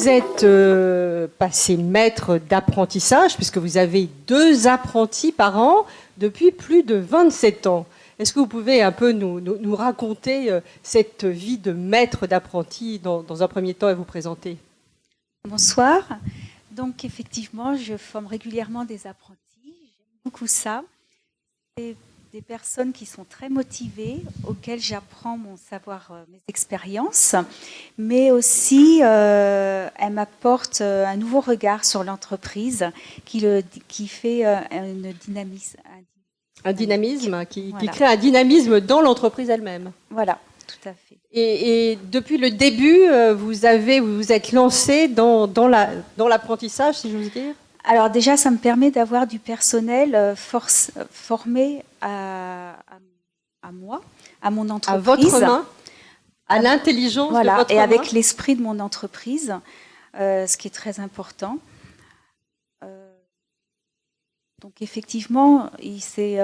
vous êtes passé maître d'apprentissage, puisque vous avez 2 apprentis par an depuis plus de 27 ans. Est-ce que vous pouvez un peu nous raconter cette vie de maître d'apprenti dans un premier temps et vous présenter? Bonsoir. Donc effectivement, je forme régulièrement des apprentis. J'aime beaucoup ça. C'est des personnes qui sont très motivées, auxquelles j'apprends mon savoir, mes expériences, mais aussi elles m'apportent un nouveau regard sur l'entreprise qui fait un dynamisme qui voilà. crée un dynamisme dans l'entreprise elle-même. Voilà, tout à fait. Et depuis le début, vous vous êtes lancé dans l'apprentissage, si j'ose dire? Alors déjà, ça me permet d'avoir du personnel formé à moi, à mon entreprise. À votre main, à l'intelligence de votre main. Et avec l'esprit de mon entreprise, ce qui est très important. Donc effectivement, c'est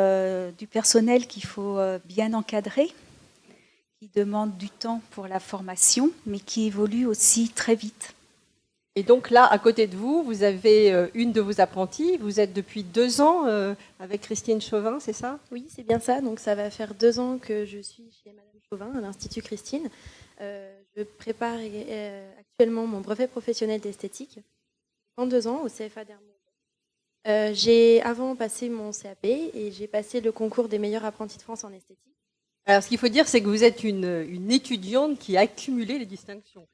du personnel qu'il faut bien encadrer, qui demande du temps pour la formation, mais qui évolue aussi très vite. Et donc là, à côté de vous, vous avez une de vos apprenties. Vous êtes depuis 2 ans avec Christine Chauvin, c'est ça? Oui, c'est bien ça. Donc ça va faire 2 ans que je suis chez Madame Chauvin, à l'Institut Christine. Je prépare actuellement mon brevet professionnel d'esthétique. En 2 ans, au CFA d'Hermont. J'ai avant passé mon CAP et j'ai passé le concours des meilleurs apprentis de France en esthétique. Alors, ce qu'il faut dire, c'est que vous êtes une étudiante qui a accumulé les distinctions.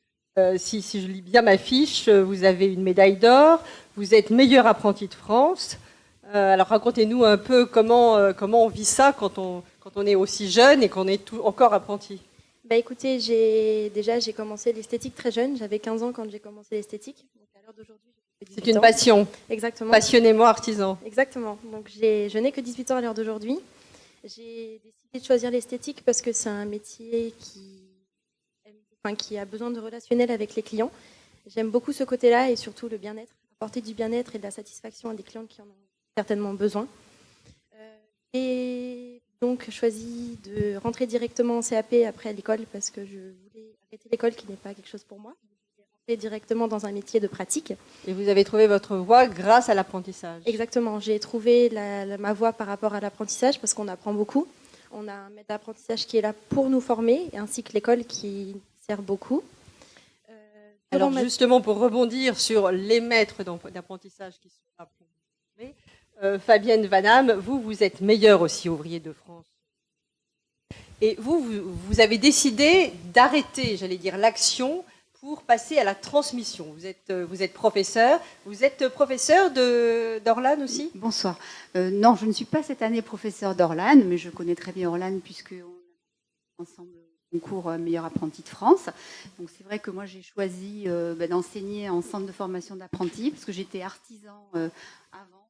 Si je lis bien ma fiche, vous avez une médaille d'or, vous êtes meilleur apprenti de France. Alors racontez-nous un peu comment on vit ça quand on est aussi jeune et qu'on est encore apprenti. Bah écoutez, j'ai commencé l'esthétique très jeune, j'avais 15 ans quand j'ai commencé l'esthétique. Donc à l'heure d'aujourd'hui, c'est une passion. Exactement. Passionnément artisan. Exactement. Donc je n'ai que 18 ans à l'heure d'aujourd'hui. J'ai décidé de choisir l'esthétique parce que c'est un métier qui a besoin de relationnel avec les clients. J'aime beaucoup ce côté-là et surtout le bien-être, apporter du bien-être et de la satisfaction à des clients qui en ont certainement besoin. Et donc choisi de rentrer directement en CAP après l'école parce que je voulais arrêter l'école qui n'est pas quelque chose pour moi. Je voulais rentrer directement dans un métier de pratique. Et vous avez trouvé votre voie grâce à l'apprentissage. Exactement, j'ai trouvé ma voie par rapport à l'apprentissage parce qu'on apprend beaucoup. On a un maître d'apprentissage qui est là pour nous former ainsi que l'école qui sert beaucoup. Alors justement, pour rebondir sur les maîtres d'apprentissage qui sont là pour vous former, Fabienne Vanham, vous êtes meilleure aussi ouvrier de France. Et vous avez décidé d'arrêter, j'allais dire, l'action pour passer à la transmission. Vous êtes professeur. Vous êtes professeur d'Orlan aussi? Bonsoir. Non, je ne suis pas cette année professeur d'Orlan, mais je connais très bien Orlan puisqu'on a ensemble concours meilleur apprenti de France. Donc c'est vrai que moi j'ai choisi d'enseigner en centre de formation d'apprentis parce que j'étais artisan avant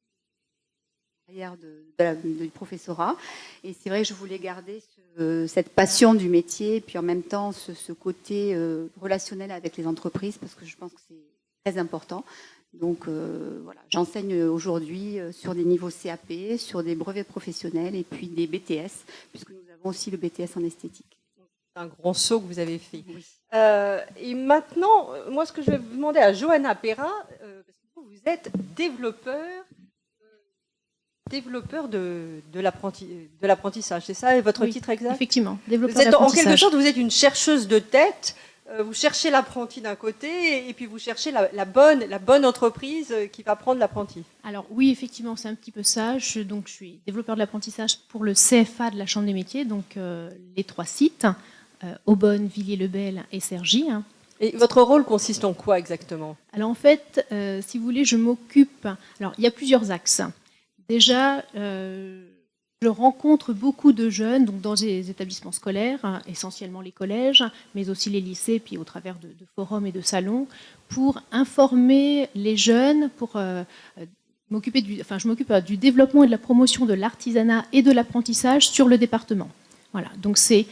du professorat. Et c'est vrai que je voulais garder cette passion du métier, puis en même temps ce côté relationnel avec les entreprises, parce que je pense que c'est très important. Donc voilà, j'enseigne aujourd'hui sur des niveaux CAP, sur des brevets professionnels et puis des BTS, puisque nous avons aussi le BTS en esthétique. C'est un grand saut que vous avez fait. Oui. Et maintenant, moi ce que je vais vous demander à Johanna Perra, parce que vous êtes développeur de l'apprentissage, c'est ça votre titre exact? Effectivement, développeur d'apprentissage. En quelque sorte, vous êtes une chercheuse de tête. Vous cherchez l'apprenti d'un côté et puis vous cherchez la bonne entreprise qui va prendre l'apprenti. Alors oui, effectivement, c'est un petit peu ça. Je suis développeur de l'apprentissage pour le CFA de la Chambre des métiers, donc les 3 sites, Aubonne, Villiers-le-Bel et Cergy. Et votre rôle consiste en quoi exactement? Alors en fait, si vous voulez, je m'occupe... Alors il y a plusieurs axes. Déjà, je rencontre beaucoup de jeunes donc dans des établissements scolaires, essentiellement les collèges, mais aussi les lycées, puis au travers de forums et de salons, pour informer les jeunes, pour je m'occupe du développement et de la promotion de l'artisanat et de l'apprentissage sur le département. Voilà, donc c'est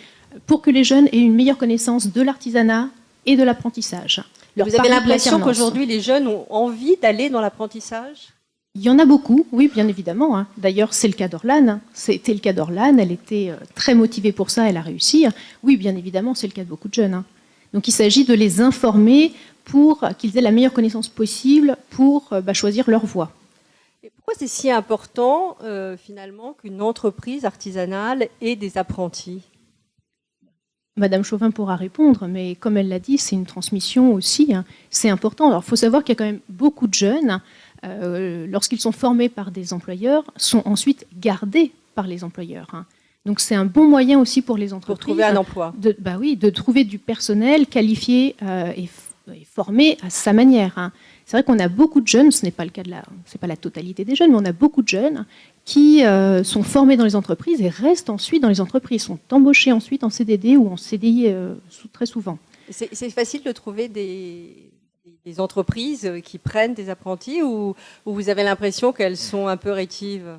pour que les jeunes aient une meilleure connaissance de l'artisanat et de l'apprentissage. Vous avez l'impression qu'aujourd'hui les jeunes ont envie d'aller dans l'apprentissage? Il y en a beaucoup, oui, bien évidemment. D'ailleurs, c'est le cas d'Orlan. C'était le cas d'Orlan. Elle était très motivée pour ça, elle a réussi. Oui, bien évidemment, c'est le cas de beaucoup de jeunes. Donc il s'agit de les informer pour qu'ils aient la meilleure connaissance possible pour choisir leur voie. Et pourquoi c'est si important, finalement, qu'une entreprise artisanale ait des apprentis ? Madame Chauvin pourra répondre, mais comme elle l'a dit, c'est une transmission aussi. C'est important. Alors, il faut savoir qu'il y a quand même beaucoup de jeunes, lorsqu'ils sont formés par des employeurs, sont ensuite gardés par les employeurs. Donc, c'est un bon moyen aussi pour les entreprises. Pour trouver un emploi. De trouver du personnel qualifié et formé à sa manière. C'est vrai qu'on a beaucoup de jeunes, ce n'est pas le cas c'est pas la totalité des jeunes, mais on a beaucoup de jeunes qui sont formés dans les entreprises et restent ensuite dans les entreprises, sont embauchés ensuite en CDD ou en CDI très souvent. C'est facile de trouver des entreprises qui prennent des apprentis ou vous avez l'impression qu'elles sont un peu rétives ?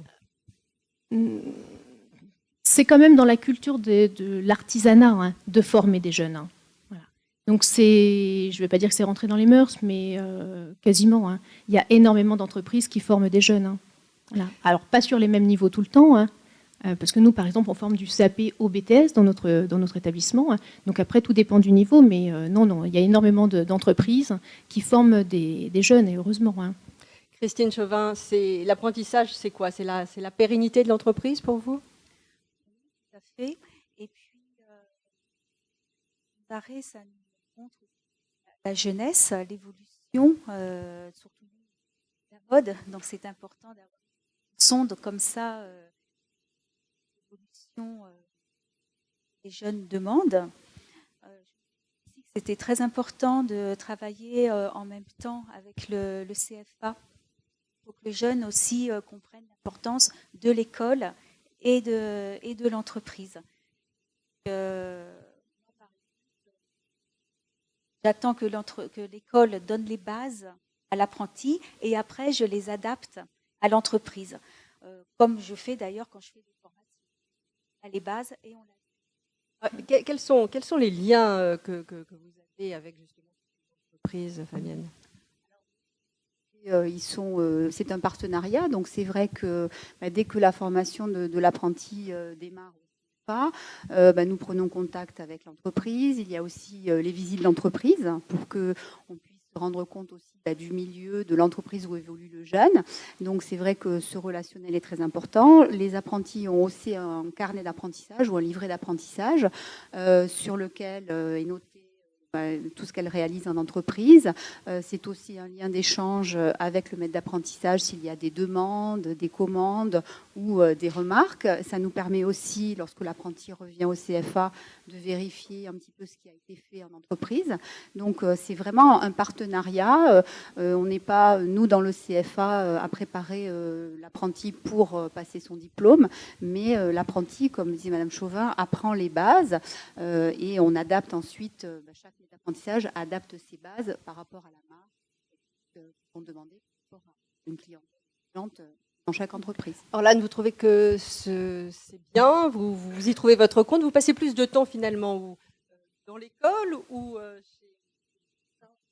C'est quand même dans la culture de l'artisanat de former des jeunes. Voilà. Donc je ne vais pas dire que c'est rentré dans les mœurs, mais quasiment. Il y a énormément d'entreprises qui forment des jeunes. Voilà. Alors pas sur les mêmes niveaux tout le temps, parce que nous, par exemple, on forme du CAP au BTS dans notre établissement. Donc après, tout dépend du niveau, mais non, il y a énormément d'entreprises qui forment des jeunes, et heureusement. Christine Chauvin, l'apprentissage, c'est quoi ? C'est la pérennité de l'entreprise pour vous ? Tout à fait. Et puis, d'arrêt, ça nous montre la jeunesse, l'évolution, surtout la mode. Donc c'est important d'avoir une sonde comme ça, l'évolution des jeunes demandent. C'était très important de travailler en même temps avec le CFA pour que les jeunes aussi comprennent l'importance de l'école et de l'entreprise. J'attends que l'école donne les bases à l'apprenti et après je les adapte à l'entreprise, comme je fais d'ailleurs quand je fais des formations. À les bases et on l'a. Quels sont les liens que vous avez avec justement l'entreprise, Fabienne ? C'est un partenariat, donc c'est vrai que dès que la formation de l'apprenti démarre, nous prenons contact avec l'entreprise. Il y a aussi les visites d'entreprise pour qu'on puisse se rendre compte aussi du milieu de l'entreprise où évolue le jeune. Donc c'est vrai que ce relationnel est très important. Les apprentis ont aussi un carnet d'apprentissage ou un livret d'apprentissage sur lequel est noté tout ce qu'elle réalise en entreprise. C'est aussi un lien d'échange avec le maître d'apprentissage s'il y a des demandes, des commandes ou des remarques. Ça nous permet aussi, lorsque l'apprenti revient au CFA, de vérifier un petit peu ce qui a été fait en entreprise. Donc c'est vraiment un partenariat. On n'est pas, nous, dans le CFA, à préparer l'apprenti pour passer son diplôme, mais l'apprenti, comme disait Madame Chauvin, apprend les bases et on adapte ensuite, chaque apprentissage adapte ses bases par rapport à la marque qu'on demandait pour une cliente dans chaque entreprise. Orlane, vous trouvez que c'est bien, vous y trouvez votre compte, vous passez plus de temps finalement dans l'école ou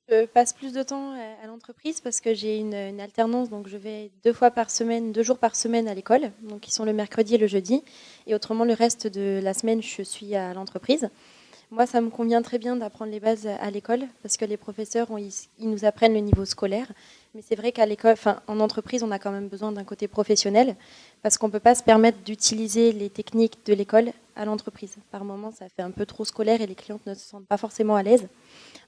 Je passe plus de temps à l'entreprise parce que j'ai une alternance, donc je vais 2 jours par semaine à l'école, donc qui sont le mercredi et le jeudi, et autrement le reste de la semaine je suis à l'entreprise. Moi, ça me convient très bien d'apprendre les bases à l'école parce que les professeurs, ils nous apprennent le niveau scolaire. Mais c'est vrai qu'à l'école, en entreprise, on a quand même besoin d'un côté professionnel parce qu'on ne peut pas se permettre d'utiliser les techniques de l'école à l'entreprise. Par moments, ça fait un peu trop scolaire et les clientes ne se sentent pas forcément à l'aise.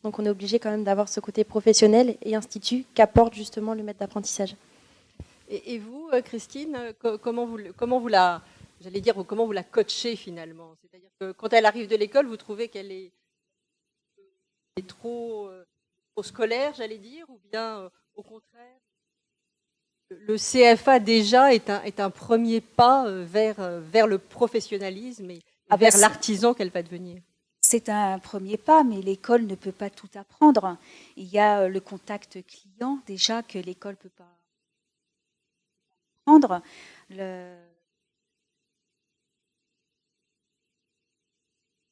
Donc, on est obligé quand même d'avoir ce côté professionnel et institut qu'apporte justement le maître d'apprentissage. Et vous, Christine, comment vous la coachez finalement ? C'est-à-dire que quand elle arrive de l'école, vous trouvez qu'elle est trop scolaire, j'allais dire, ou bien au contraire, le CFA déjà est un premier pas vers le professionnalisme et vers l'artisan qu'elle va devenir. C'est un premier pas, mais l'école ne peut pas tout apprendre. Il y a le contact client déjà que l'école ne peut pas apprendre.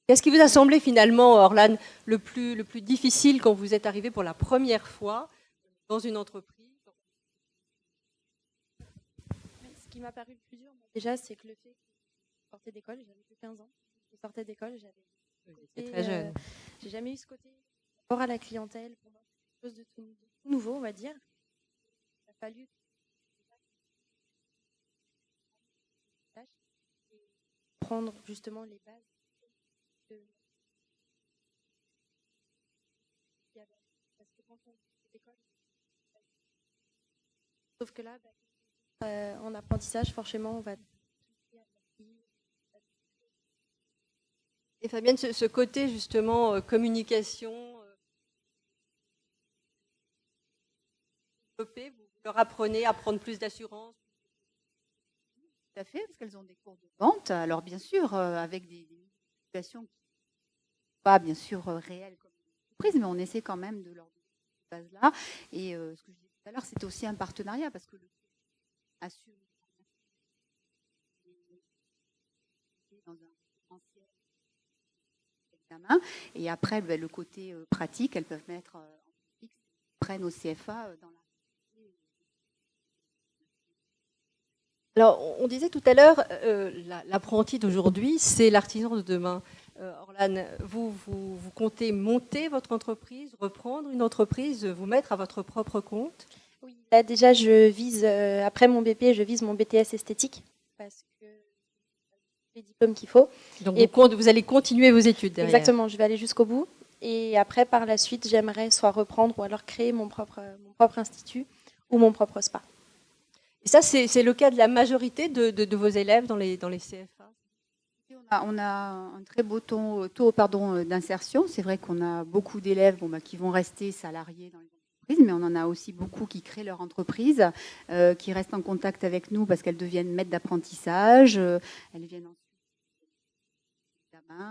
Qu'est-ce qui vous a semblé finalement, Orlane, le plus difficile quand vous êtes arrivé pour la première fois dans une entreprise ? Ce qui m'a paru le plus dur, déjà, c'est que le fait que je sortais d'école, j'avais que 15 ans. Je sortais d'école, j'étais très jeune. j'ai jamais eu ce côté rapport à la clientèle. Pour moi, c'est quelque chose de tout nouveau, on va dire. Il a fallu prendre justement les bases de... Parce que quand on fait l'école, sauf que là, en apprentissage, forcément, on va... Et Fabienne, ce côté justement communication, développé, vous leur apprenez à prendre plus d'assurance? Tout à fait, parce qu'elles ont des cours de vente. Alors bien sûr, avec des situations qui ne sont pas bien sûr réelles comme entreprise, mais on essaie quand même de leur donner cette base-là. Et ce que je disais tout à l'heure, c'était aussi un partenariat, parce que le assure dans un différentiel examen. Et après, le côté pratique, elles peuvent mettre en fixe, prennent au CFA dans la... Alors, on disait tout à l'heure, l'apprenti d'aujourd'hui, c'est l'artisan de demain. Orlane, vous comptez monter votre entreprise, reprendre une entreprise, vous mettre à votre propre compte? Oui, là déjà, je vise, après mon BP, je vise mon BTS esthétique, parce que les diplômes qu'il faut. Donc, vous allez continuer vos études derrière. Exactement, je vais aller jusqu'au bout. Et après, par la suite, j'aimerais soit reprendre ou alors créer mon propre institut ou mon propre spa. Et ça, c'est le cas de la majorité de vos élèves dans les CFA? On a un très beau taux d'insertion. C'est vrai qu'on a beaucoup d'élèves qui vont rester salariés dans les entreprises, mais on en a aussi beaucoup qui créent leur entreprise, qui restent en contact avec nous parce qu'elles deviennent maîtres d'apprentissage. Elles viennent ensuite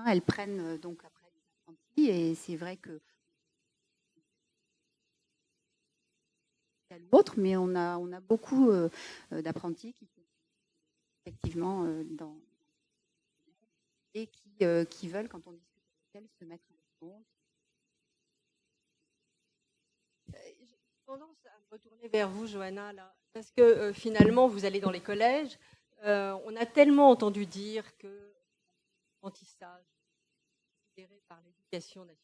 elles prennent donc après des apprentis, et c'est vrai que l'autre, mais on a beaucoup d'apprentis qui sont effectivement dans et qui veulent, quand on discute avec elles, se mettre en compte. J'ai tendance à me retourner vers vous, Johanna, là, parce que finalement, vous allez dans les collèges. On a tellement entendu dire que l'apprentissage considéré par l'éducation nationale,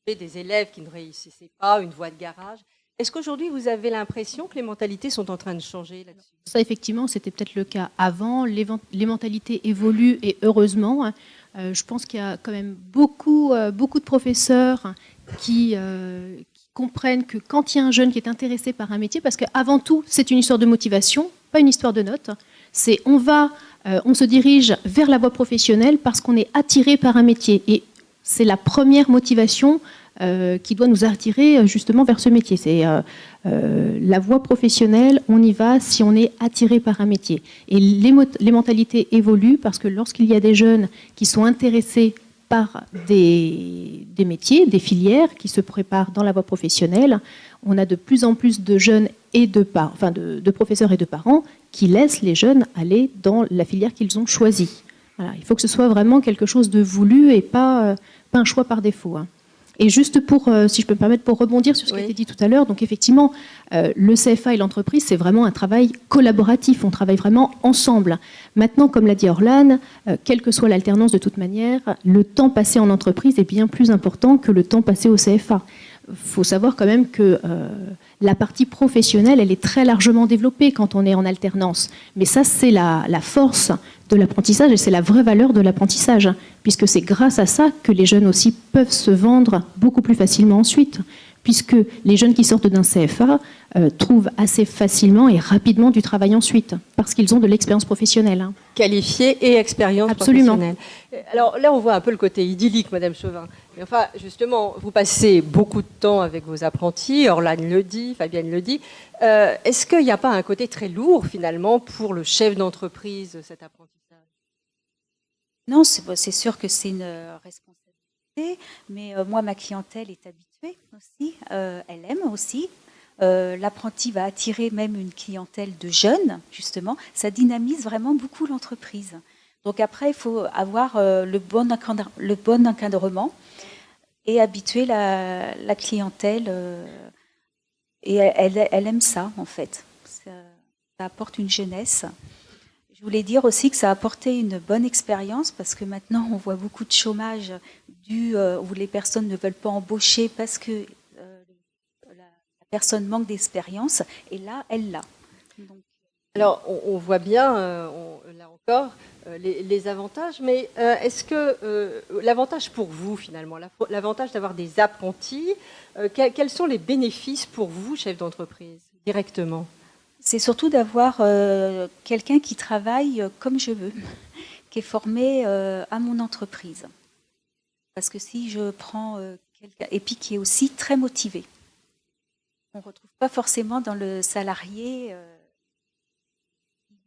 des élèves qui ne réussissaient pas, une voie de garage. Est-ce qu'aujourd'hui, vous avez l'impression que les mentalités sont en train de changer là-dessus? Ça, effectivement, c'était peut-être le cas avant. Les mentalités évoluent, et heureusement. Je pense qu'il y a quand même beaucoup de professeurs qui comprennent que quand il y a un jeune qui est intéressé par un métier, parce qu'avant tout, c'est une histoire de motivation, pas une histoire de notes. C'est on se dirige vers la voie professionnelle parce qu'on est attiré par un métier. Et c'est la première motivation qui doit nous attirer justement vers ce métier. C'est la voie professionnelle, on y va si on est attiré par un métier. Et les mentalités évoluent parce que lorsqu'il y a des jeunes qui sont intéressés par des métiers, des filières qui se préparent dans la voie professionnelle, on a de plus en plus de jeunes et de professeurs et de parents qui laissent les jeunes aller dans la filière qu'ils ont choisie. Voilà, il faut que ce soit vraiment quelque chose de voulu et pas un choix par défaut. Et juste si je peux me permettre, pour rebondir sur ce qui a été dit tout à l'heure, donc effectivement, le CFA et l'entreprise, c'est vraiment un travail collaboratif, on travaille vraiment ensemble. Maintenant, comme l'a dit Orlane, quelle que soit l'alternance de toute manière, le temps passé en entreprise est bien plus important que le temps passé au CFA. Il faut savoir quand même que la partie professionnelle, elle est très largement développée quand on est en alternance. Mais ça, c'est la force de l'apprentissage et c'est la vraie valeur de l'apprentissage, puisque c'est grâce à ça que les jeunes aussi peuvent se vendre beaucoup plus facilement ensuite, puisque les jeunes qui sortent d'un CFA trouvent assez facilement et rapidement du travail ensuite, parce qu'ils ont de l'expérience professionnelle. Qualifiée et expérience Absolument. professionnelle. Alors là, on voit un peu le côté idyllique, Madame Chauvin. Mais enfin, justement, vous passez beaucoup de temps avec vos apprentis, Orlane le dit, Fabienne le dit. Est-ce qu'il n'y a pas un côté très lourd, finalement, pour le chef d'entreprise, cet apprentissage? Non, c'est sûr que c'est une responsabilité, mais moi, ma clientèle est habituée aussi, elle aime aussi. L'apprenti va attirer même une clientèle de jeunes, justement. Ça dynamise vraiment beaucoup l'entreprise. Donc après, il faut avoir le bon encadrement et habituer la clientèle. Et elle aime ça, en fait. Ça apporte une jeunesse. Je voulais dire aussi que ça a apporté une bonne expérience parce que maintenant on voit beaucoup de chômage où les personnes ne veulent pas embaucher parce que la personne manque d'expérience et là elle l'a. Donc, alors on voit bien, là encore, les avantages, mais est-ce que l'avantage pour vous finalement, l'avantage d'avoir des apprentis, quels sont les bénéfices pour vous, chef d'entreprise, directement? c'est surtout d'avoir quelqu'un qui travaille comme je veux, qui est formé à mon entreprise. Parce que si je prends quelqu'un, et puis qui est aussi très motivé, on ne retrouve pas forcément dans le salarié,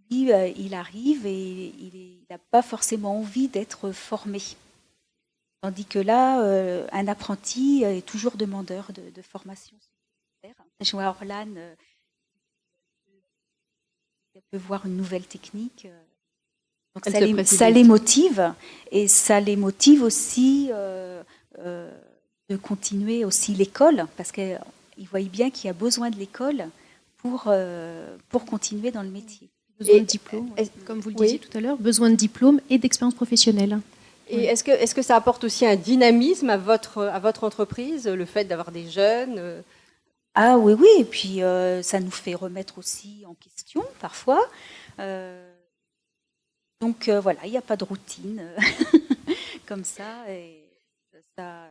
lui, il arrive et il n'a pas forcément envie d'être formé. Tandis que là, un apprenti est toujours demandeur de formation supplémentaire. Je vois Orlan, elle peut voir une nouvelle technique. Donc ça les motive et ça les motive aussi de continuer aussi l'école parce qu'ils voient bien qu'il y a besoin de l'école pour continuer dans le métier. Besoin de diplôme, comme vous le disiez tout à l'heure, besoin de diplôme et d'expérience professionnelle. Et est-ce que ça apporte aussi un dynamisme à votre entreprise, le fait d'avoir des jeunes Ah oui, et puis ça nous fait remettre aussi en question parfois. Donc voilà, il n'y a pas de routine comme ça. Et ça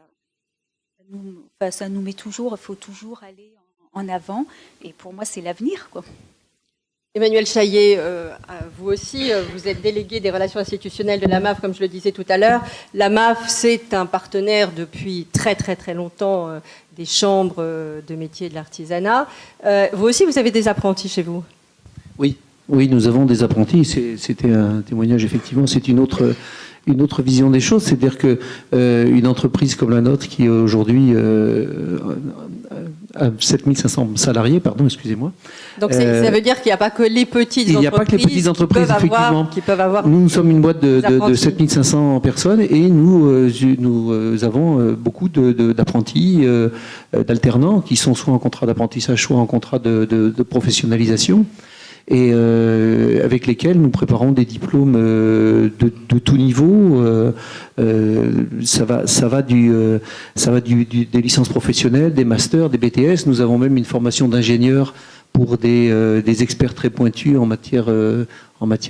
nous met toujours, il faut toujours aller en avant. Et pour moi, c'est l'avenir, quoi. Emmanuel Chaillet, vous aussi, vous êtes délégué des relations institutionnelles de la MAF, comme je le disais tout à l'heure. La MAF, c'est un partenaire depuis très très très longtemps des chambres de métiers de l'artisanat. Vous aussi, vous avez des apprentis chez vous? Oui, nous avons des apprentis. C'était un témoignage, effectivement. C'est une autre vision des choses. C'est-à-dire que une entreprise comme la nôtre, qui aujourd'hui a 7500 salariés, excusez-moi. Donc ça veut dire qu'il n'y a pas que les petites entreprises. Il n'y a pas que les petites entreprises, effectivement. Qui peuvent avoir. Nous sommes une boîte de 7500 personnes et nous avons beaucoup d'apprentis, d'alternants qui sont soit en contrat d'apprentissage, soit en contrat de professionnalisation. Et avec lesquels nous préparons des diplômes de tout niveau. Ça va des licences professionnelles, des masters, des BTS. Nous avons même une formation d'ingénieurs pour des experts très pointus en matière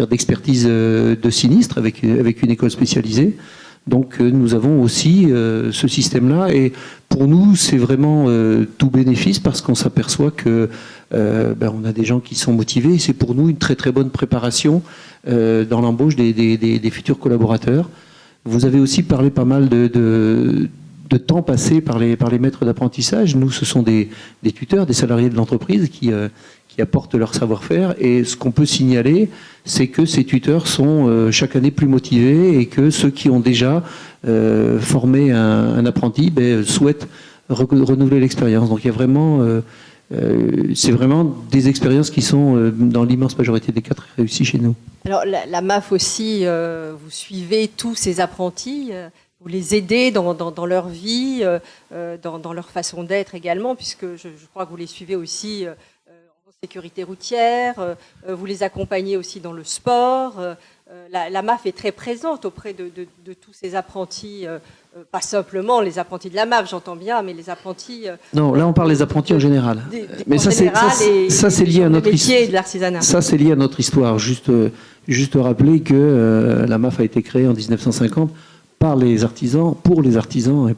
d'expertise de sinistre avec une école spécialisée. Donc nous avons aussi ce système-là et pour nous c'est vraiment tout bénéfice parce qu'on s'aperçoit que on a des gens qui sont motivés et c'est pour nous une très très bonne préparation dans l'embauche des futurs collaborateurs. Vous avez aussi parlé pas mal de temps passé par les maîtres d'apprentissage. Nous ce sont des tuteurs, des salariés de l'entreprise qui apportent leur savoir-faire et ce qu'on peut signaler c'est que ces tuteurs sont chaque année plus motivés et que ceux qui ont déjà formé un apprenti souhaitent renouveler l'expérience. Donc il y a vraiment, c'est vraiment des expériences qui sont dans l'immense majorité des cas très réussies chez nous. Alors la MAF aussi, vous suivez tous ces apprentis, vous les aidez dans leur vie, dans leur façon d'être également, puisque je crois que vous les suivez aussi sécurité routière, vous les accompagnez aussi dans le sport. La MAF est très présente auprès de tous ces apprentis, pas simplement les apprentis de la MAF, j'entends bien, mais les apprentis... non, là on parle des apprentis en général. Mais ça c'est lié à notre histoire. Ça c'est lié à notre histoire. Juste rappeler que la MAF a été créée en 1950 par les artisans, pour les artisans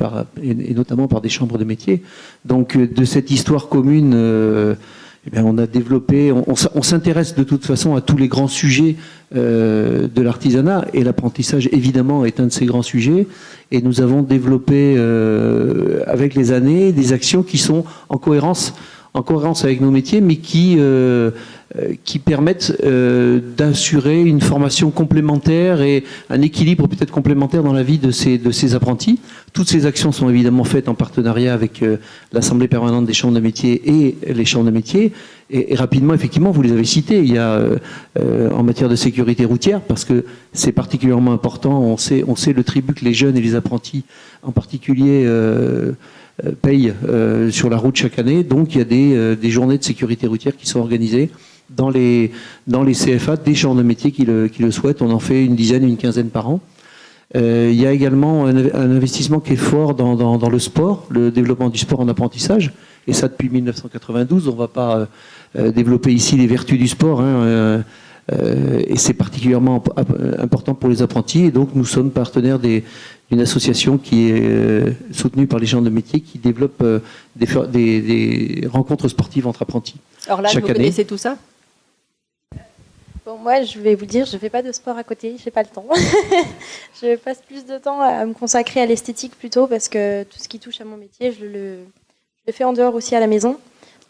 et notamment par des chambres de métiers. Donc de cette histoire commune... on a développé, on s'intéresse de toute façon à tous les grands sujets de l'artisanat et l'apprentissage évidemment est un de ces grands sujets et nous avons développé avec les années des actions qui sont en cohérence avec nos métiers mais qui permettent d'assurer une formation complémentaire et un équilibre peut-être complémentaire dans la vie de ces apprentis. Toutes ces actions sont évidemment faites en partenariat avec l'Assemblée permanente des chambres de métiers et les chambres de métiers. Et rapidement, effectivement, vous les avez cités, il y a en matière de sécurité routière, parce que c'est particulièrement important, on sait le tribut que les jeunes et les apprentis en particulier payent sur la route chaque année. Donc il y a des journées de sécurité routière qui sont organisées dans les CFA des champs de métiers qui le souhaitent. On en fait une dizaine, une quinzaine par an. Il y a également un investissement qui est fort dans le sport, le développement du sport en apprentissage, et ça depuis 1992. On ne va pas développer ici les vertus du sport, hein, et c'est particulièrement important pour les apprentis. Et donc nous sommes partenaires d'une association qui est soutenue par les gens de métier, qui développe des rencontres sportives entre apprentis. Alors là, chaque vous année. connaissez tout ça? Bon, moi, je vais vous dire, je ne fais pas de sport à côté, je n'ai pas le temps. Je passe plus de temps à me consacrer à l'esthétique plutôt, parce que tout ce qui touche à mon métier, je le fais en dehors aussi à la maison.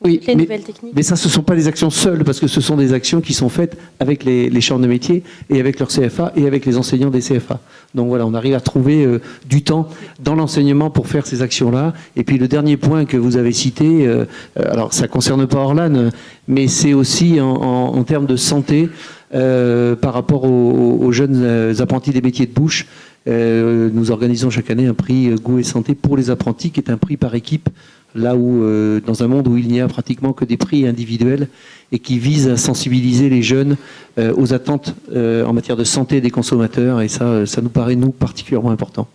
Oui, toutes les nouvelles techniques. Mais ça, ce ne sont pas des actions seules, parce que ce sont des actions qui sont faites avec les chambres de métier et avec leur CFA et avec les enseignants des CFA. Donc voilà, on arrive à trouver du temps dans l'enseignement pour faire ces actions-là. Et puis le dernier point que vous avez cité, alors ça ne concerne pas Orlan, mais c'est aussi en termes de santé par rapport aux jeunes apprentis des métiers de bouche. Nous organisons chaque année un prix goût et santé pour les apprentis, qui est un prix par équipe, là où, dans un monde où il n'y a pratiquement que des prix individuels et qui vise à sensibiliser les jeunes aux attentes en matière de santé des consommateurs, et ça nous paraît, nous, particulièrement important.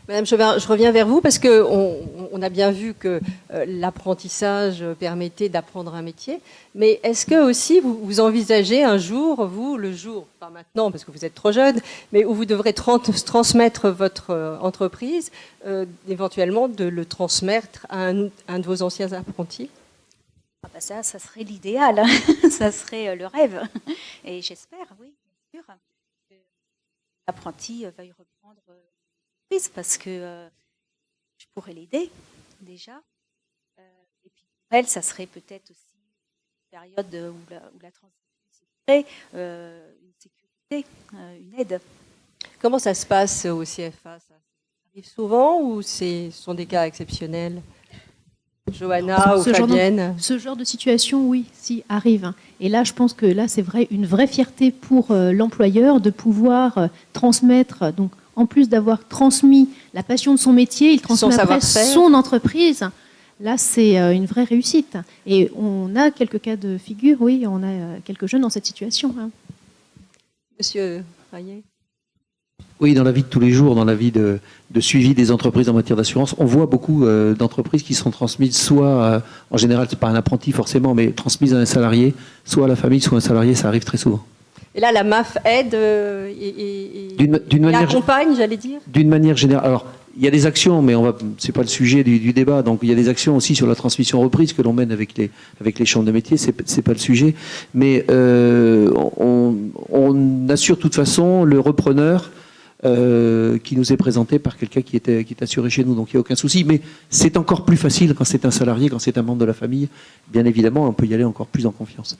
Madame Chauvin, je reviens vers vous parce qu'on a bien vu que l'apprentissage permettait d'apprendre un métier, mais est-ce que aussi vous envisagez un jour, le jour, pas maintenant parce que vous êtes trop jeune, mais où vous devrez transmettre votre entreprise, éventuellement de le transmettre à un de vos anciens apprentis? Ah bah ça serait l'idéal, ça serait le rêve. Et j'espère, oui, bien sûr, que l'apprenti veuille reprendre parce que je pourrais l'aider déjà. Et puis pour elle, ça serait peut-être aussi une période où la transition se ferait, une sécurité, une aide. Comment ça se passe au CFA? Ça arrive souvent ou ce sont des cas exceptionnels? Johanna ou Fabienne? Ce genre de situation, oui, si, arrive. Et là, je pense que là, c'est une vraie fierté pour l'employeur de pouvoir transmettre, donc en plus d'avoir transmis la passion de son métier, il transmet après son entreprise. Là, c'est une vraie réussite. Et on a quelques cas de figure, oui, on a quelques jeunes dans cette situation. Hein. Monsieur Rayet? Oui, dans la vie de tous les jours, dans la vie de suivi des entreprises en matière d'assurance, on voit beaucoup d'entreprises qui sont transmises soit, en général, c'est pas un apprenti forcément, mais transmises à un salarié, soit à la famille, soit à un salarié, ça arrive très souvent. Et là, la MAF aide et accompagne, j'allais dire. D'une manière générale. Alors, il y a des actions, mais c'est pas le sujet du débat. Donc, il y a des actions aussi sur la transmission reprise que l'on mène avec les chambres de métiers. C'est pas le sujet. Mais on assure de toute façon le repreneur qui nous est présenté par quelqu'un qui est assuré chez nous. Donc, il n'y a aucun souci. Mais c'est encore plus facile quand c'est un salarié, quand c'est un membre de la famille. Bien évidemment, on peut y aller encore plus en confiance.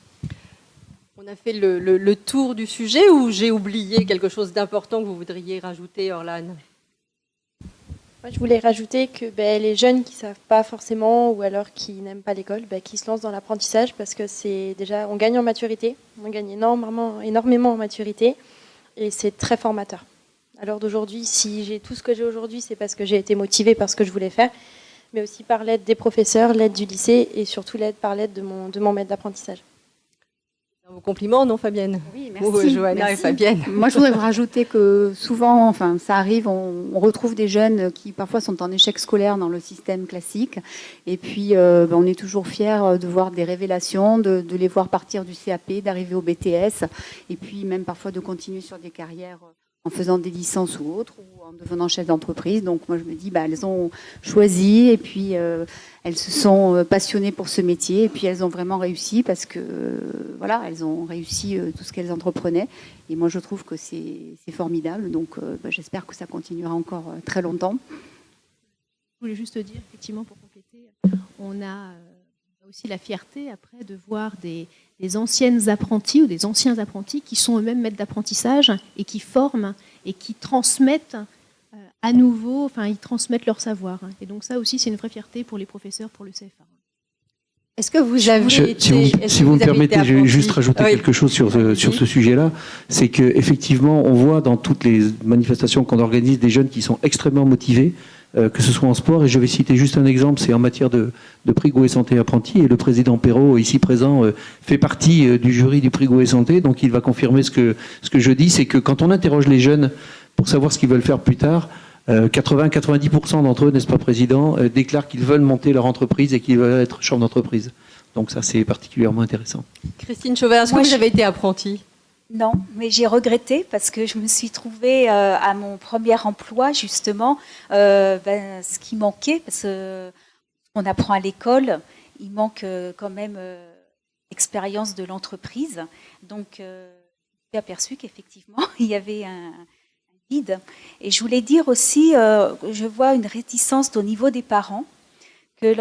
On a fait le tour du sujet, ou j'ai oublié quelque chose d'important que vous voudriez rajouter, Orlan? Moi, je voulais rajouter que les jeunes qui ne savent pas forcément ou alors qui n'aiment pas l'école, qui se lancent dans l'apprentissage, parce que c'est déjà, on gagne en maturité, on gagne énormément en maturité, et c'est très formateur. À l'heure d'aujourd'hui, si j'ai tout ce que j'ai aujourd'hui, c'est parce que j'ai été motivée par ce que je voulais faire, mais aussi par l'aide des professeurs, l'aide du lycée, et surtout par l'aide de mon maître d'apprentissage. Vos compliments, non, Fabienne? Oui, merci. Johanna et Fabienne. Moi, je voudrais vous rajouter que souvent, ça arrive, on retrouve des jeunes qui parfois sont en échec scolaire dans le système classique. Et puis, on est toujours fiers de voir des révélations, de les voir partir du CAP, d'arriver au BTS, et puis même parfois de continuer sur des carrières en faisant des licences ou autres, ou en devenant chef d'entreprise. Donc moi je me dis, elles ont choisi, et puis elles se sont passionnées pour ce métier, et puis elles ont vraiment réussi, parce que elles ont réussi tout ce qu'elles entreprenaient. Et moi je trouve que c'est formidable, donc j'espère que ça continuera encore très longtemps. Je voulais juste dire, effectivement, pour compléter, on a aussi la fierté après de voir des anciennes apprentis ou des anciens apprentis qui sont eux-mêmes maîtres d'apprentissage et qui forment et qui transmettent à nouveau, ils transmettent leur savoir. Et donc ça aussi, c'est une vraie fierté pour les professeurs, pour le CFA. Est-ce que vous avez si vous me permettez, je vais juste rajouter quelque chose sur ce sujet-là. C'est qu'effectivement, on voit dans toutes les manifestations qu'on organise des jeunes qui sont extrêmement motivés, que ce soit en sport. Et je vais citer juste un exemple, c'est en matière de prix Gouet Santé Apprenti. Et le président Perrault, ici présent, fait partie du jury du prix Gouet Santé. Donc il va confirmer ce que je dis, c'est que quand on interroge les jeunes pour savoir ce qu'ils veulent faire plus tard, 80-90% d'entre eux, n'est-ce pas, Président, déclarent qu'ils veulent monter leur entreprise et qu'ils veulent être chefs d'entreprise. Donc ça, c'est particulièrement intéressant. Christine Chauvet, est-ce que vous avez été apprentie ? Non, mais j'ai regretté parce que je me suis trouvée à mon premier emploi, justement, ce qui manquait, parce qu'on apprend à l'école, il manque quand même l'expérience de l'entreprise. Donc, j'ai aperçu qu'effectivement, il y avait un vide. Et je voulais dire aussi, je vois une réticence au niveau des parents, que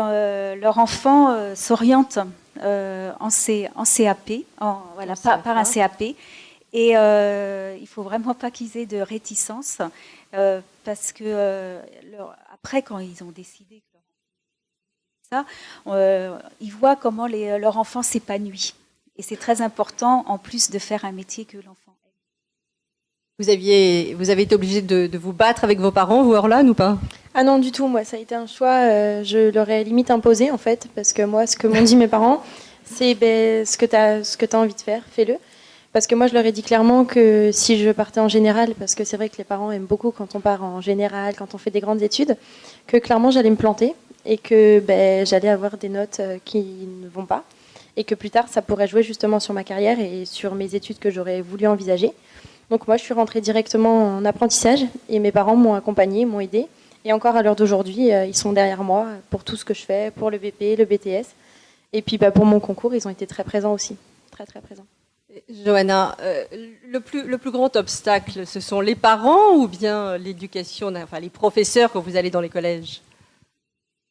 leur enfant s'oriente en CAP, par un CAP. Et il ne faut vraiment pas qu'ils aient de réticence, parce que après, quand ils ont décidé ça, ils voient comment leur enfant s'épanouit. Et c'est très important, en plus, de faire un métier que l'enfant aime. Vous avez été obligé de vous battre avec vos parents, vous, Orlane, ou pas ? Ah non, du tout. Moi, ça a été un choix. Je leur ai limite imposé, en fait, parce que moi, ce que m'ont dit mes parents, c'est ce que tu as envie de faire, fais-le. Parce que moi, je leur ai dit clairement que si je partais en général, parce que c'est vrai que les parents aiment beaucoup quand on part en général, quand on fait des grandes études, que clairement, j'allais me planter et que j'allais avoir des notes qui ne vont pas. Et que plus tard, ça pourrait jouer justement sur ma carrière et sur mes études que j'aurais voulu envisager. Donc moi, je suis rentrée directement en apprentissage et mes parents m'ont accompagnée, m'ont aidée. Et encore à l'heure d'aujourd'hui, ils sont derrière moi pour tout ce que je fais, pour le BP, le BTS. Et puis pour mon concours, ils ont été très présents aussi, très très présents. Johanna, le plus grand obstacle, ce sont les parents ou bien l'éducation, enfin les professeurs quand vous allez dans les collèges ?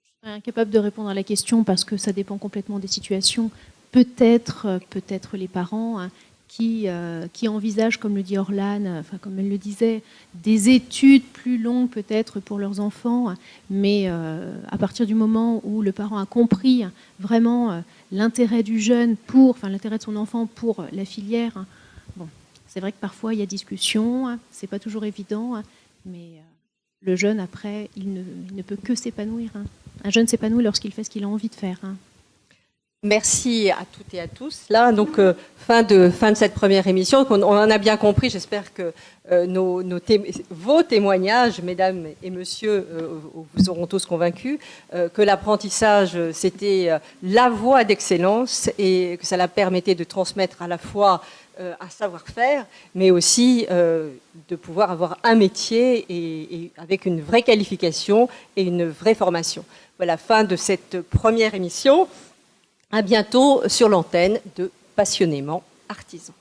Je serais incapable de répondre à la question parce que ça dépend complètement des situations. Peut-être les parents qui envisagent, comme le dit Orlane, enfin comme elle le disait, des études plus longues peut-être pour leurs enfants, mais à partir du moment où le parent a compris vraiment l'intérêt du jeune l'intérêt de son enfant pour la filière, bon, c'est vrai que parfois il y a discussion, c'est pas toujours évident, mais le jeune après, il ne peut que s'épanouir. Un jeune s'épanouit lorsqu'il fait ce qu'il a envie de faire. Merci à toutes et à tous. Là, donc, fin de cette première émission. On en a bien compris, j'espère que vos témoignages, mesdames et messieurs, vous auront tous convaincus que l'apprentissage, c'était la voie d'excellence et que ça la permettait de transmettre à la fois un savoir-faire, mais aussi de pouvoir avoir un métier et avec une vraie qualification et une vraie formation. Voilà, fin de cette première émission. À bientôt sur l'antenne de Passionnément Artisan.